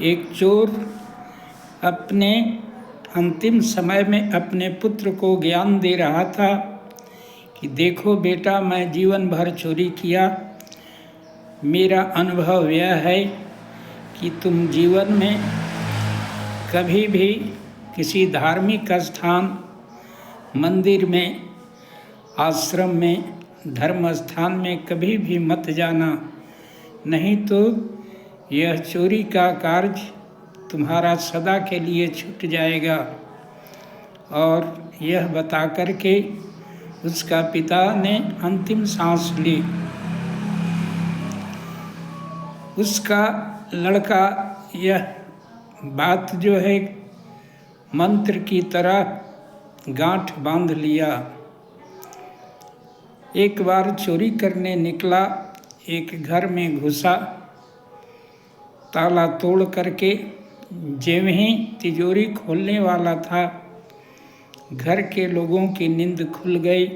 एक चोर अपने अंतिम समय में अपने पुत्र को ज्ञान दे रहा था कि देखो बेटा, मैं जीवन भर चोरी किया। मेरा अनुभव यह है कि तुम जीवन में कभी भी किसी धार्मिक स्थान, मंदिर में, आश्रम में, धर्म स्थान में कभी भी मत जाना, नहीं तो यह चोरी का कार्य तुम्हारा सदा के लिए छूट जाएगा। और यह बता करके उसका पिता ने अंतिम सांस ली। उसका लड़का यह बात जो है मंत्र की तरह गांठ बांध लिया। एक बार चोरी करने निकला, एक घर में घुसा, ताला तोड़ करके ज्यों ही तिजोरी खोलने वाला था, घर के लोगों की नींद खुल गई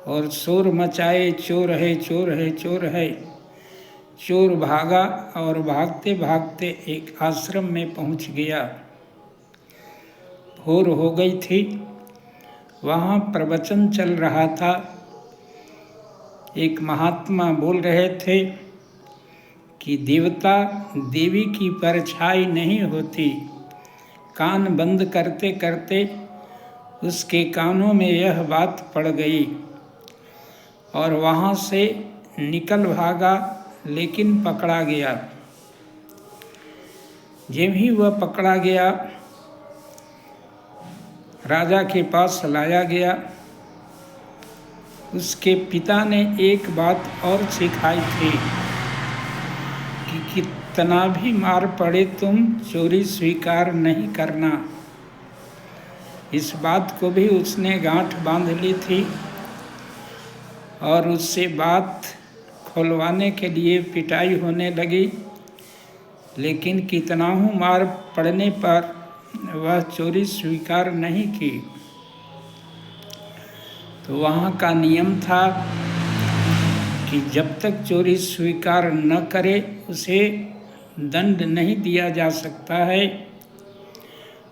और शोर मचाए, चोर है, चोर है, चोर है। चोर भागा और भागते भागते एक आश्रम में पहुंच गया। भोर हो गई थी, वहाँ प्रवचन चल रहा था। एक महात्मा बोल रहे थे कि देवता देवी की परछाई नहीं होती। कान बंद करते करते उसके कानों में यह बात पड़ गई और वहाँ से निकल भागा, लेकिन पकड़ा गया। जब ही वह पकड़ा गया, राजा के पास लाया गया। उसके पिता ने एक बात और सिखाई थी कि कितना भी मार पड़े तुम चोरी स्वीकार नहीं करना। इस बात को भी उसने गांठ बांध ली थी और उससे बात खुलवाने के लिए पिटाई होने लगी, लेकिन कितना ही मार पड़ने पर वह चोरी स्वीकार नहीं की। तो वहाँ का नियम था कि जब तक चोरी स्वीकार न करे उसे दंड नहीं दिया जा सकता है।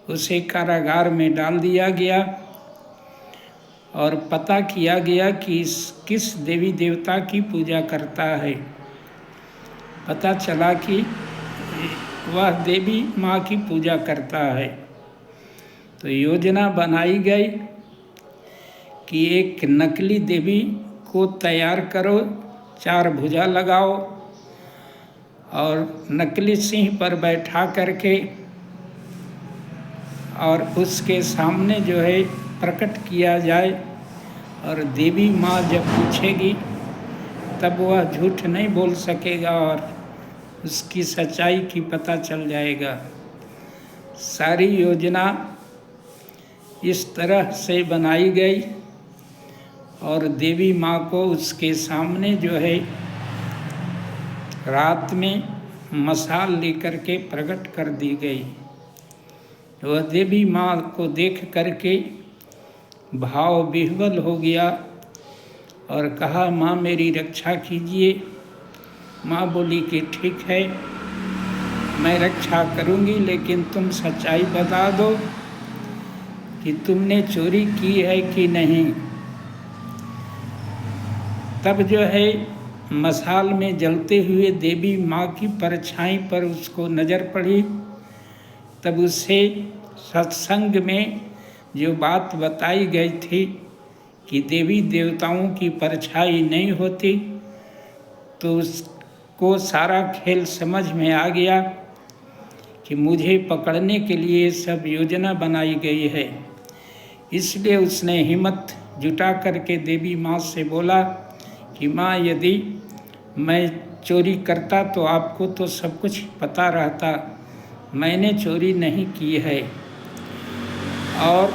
उसे कारागार में डाल दिया गया और पता किया गया कि किस देवी देवता की पूजा करता है। पता चला कि वह देवी माँ की पूजा करता है। तो योजना बनाई गई कि एक नकली देवी को तैयार करो, 4 भुजा लगाओ और नकली सिंह पर बैठा करके और उसके सामने जो है प्रकट किया जाए, और देवी माँ जब पूछेगी तब वह झूठ नहीं बोल सकेगा और उसकी सच्चाई की पता चल जाएगा। सारी योजना इस तरह से बनाई गई और देवी माँ को उसके सामने जो है रात में मशाल लेकर के प्रकट कर दी गई। वह देवी माँ को देख करके भाव विह्वल हो गया और कहा, माँ मेरी रक्षा कीजिए। माँ बोली कि ठीक है, मैं रक्षा करूँगी, लेकिन तुम सच्चाई बता दो कि तुमने चोरी की है कि नहीं। तब जो है मशाल में जलते हुए देवी माँ की परछाई पर उसको नज़र पड़ी। तब उससे सत्संग में जो बात बताई गई थी कि देवी देवताओं की परछाई नहीं होती, तो उसको सारा खेल समझ में आ गया कि मुझे पकड़ने के लिए सब योजना बनाई गई है। इसलिए उसने हिम्मत जुटा करके देवी माँ से बोला कि माँ, यदि मैं चोरी करता तो आपको तो सब कुछ पता रहता, मैंने चोरी नहीं की है। और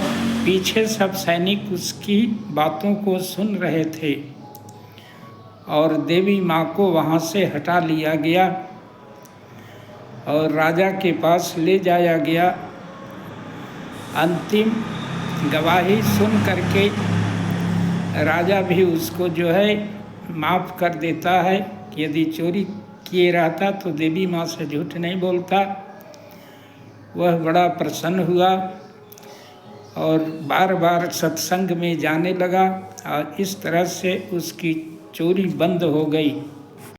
पीछे सब सैनिक उसकी बातों को सुन रहे थे और देवी माँ को वहाँ से हटा लिया गया और राजा के पास ले जाया गया। अंतिम गवाही सुन करके राजा भी उसको जो है माफ़ कर देता है कि यदि चोरी किए रहता तो देवी माँ से झूठ नहीं बोलता। वह बड़ा प्रसन्न हुआ और बार बार सत्संग में जाने लगा और इस तरह से उसकी चोरी बंद हो गई।